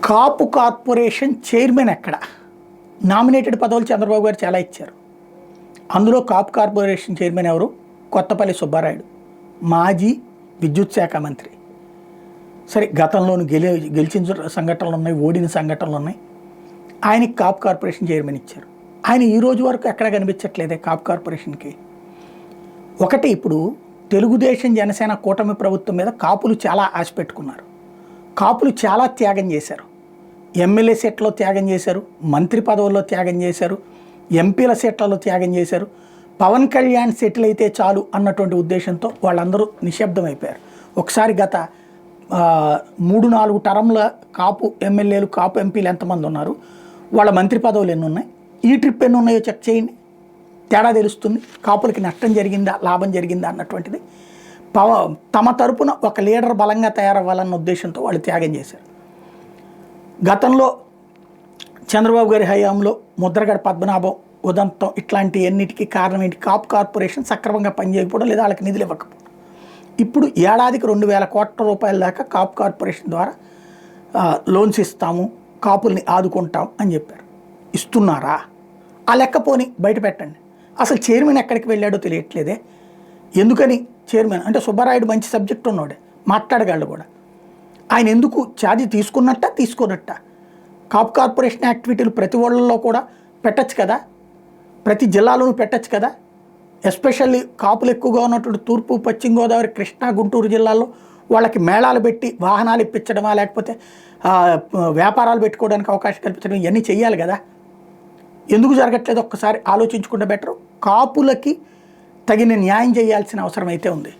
కాపు corporation chairman ఎక్కడ? Nominated పదవులు చంద్రబాబు గారు చాలా ఇచ్చారు. అందులో కాపు కార్పొరేషన్ చైర్మన్ ఎవరు? కొత్తపల్లి సుబ్బారాయుడు, మాజీ విద్యుత్ శాఖ మంత్రి. సరే, గతంలోను గెలిచిన సంఘటనలు ఉన్నాయి, ఓడిన సంఘటనలు ఉన్నాయి. ఆయనకి కాపు కార్పొరేషన్ చైర్మన్ ఇచ్చారు. ఆయన ఈ రోజు వరకు ఎక్కడ కనిపించట్లేదే కాపు కార్పొరేషన్కి. ఒకటి, ఇప్పుడు తెలుగుదేశం జనసేన కూటమి ప్రభుత్వం మీద కాపులు చాలా ఆశ పెట్టుకున్నారు. కాపులు చాలా త్యాగం చేశారు. ఎమ్మెల్యే సీట్లలో త్యాగం చేశారు, మంత్రి పదవుల్లో త్యాగం చేశారు, ఎంపీల సీట్లలో త్యాగం చేశారు. పవన్ కళ్యాణ్ సెటిల్ అయితే చాలు అన్నటువంటి ఉద్దేశంతో వాళ్ళందరూ నిశ్శబ్దం అయిపోయారు. ఒకసారి గత 3-4 టర్మ్ల కాపు ఎమ్మెల్యేలు, కాపు ఎంపీలు ఎంతమంది ఉన్నారు, వాళ్ళ మంత్రి పదవులు ఎన్ని ఉన్నాయి, ఈ ట్రిప్ ఎన్ని ఉన్నాయో చెక్ చేయండి. తేడా తెలుస్తుంది. కాపులకి నష్టం జరిగిందా, లాభం జరిగిందా అన్నటువంటిది. తమ తరపున ఒక లీడర్ బలంగా తయారవ్వాలన్న ఉద్దేశంతో వాళ్ళు త్యాగం చేశారు. గతంలో చంద్రబాబు గారి హయాంలో ముద్రగడ పద్మనాభం, ఉదంతం ఇట్లాంటి ఎన్నిటికీ కారణం ఏంటి? కాపు కార్పొరేషన్ సక్రమంగా పనిచేయకపోవడం, లేదా వాళ్ళకి నిధులు ఇవ్వకపోవడం. ఇప్పుడు ఏడాదికి 2,000 కోట్ల రూపాయల దాకా కాపు కార్పొరేషన్ ద్వారా లోన్స్ ఇస్తాము, కాపుల్ని ఆదుకుంటాం అని చెప్పారు. ఇస్తున్నారా? ఆ లెక్క పోని బయట పెట్టండి. అసలు చైర్మన్ ఎక్కడికి వెళ్ళాడో తెలియట్లేదే. ఎందుకని చైర్మన్ అంటే సుబ్బారాయుడు మంచి సబ్జెక్ట్ ఉన్నాడే, మాట్లాడగలడు కూడా. ఆయన ఎందుకు ఛార్జీ తీసుకున్నట్ట? కాపు కార్పొరేషన్ యాక్టివిటీలు ప్రతి ఊళ్ళల్లో కూడా పెట్టచ్చు కదా, ప్రతి జిల్లాలోనూ పెట్టచ్చు కదా. ఎస్పెషల్లీ కాపులు ఎక్కువగా ఉన్నటువంటి తూర్పు, పశ్చిమ గోదావరి, కృష్ణా, గుంటూరు జిల్లాల్లో వాళ్ళకి మేళాలు పెట్టి వాహనాలు ఇప్పించడమా, లేకపోతే వ్యాపారాలు పెట్టుకోవడానికి అవకాశం కల్పించడం, ఇవన్నీ చెయ్యాలి కదా. ఎందుకు జరగట్లేదు ఒక్కసారి ఆలోచించుకుంటే బెటరు. కాపులకి తగిన న్యాయం చేయాల్సిన అవసరం అయితే ఉంది.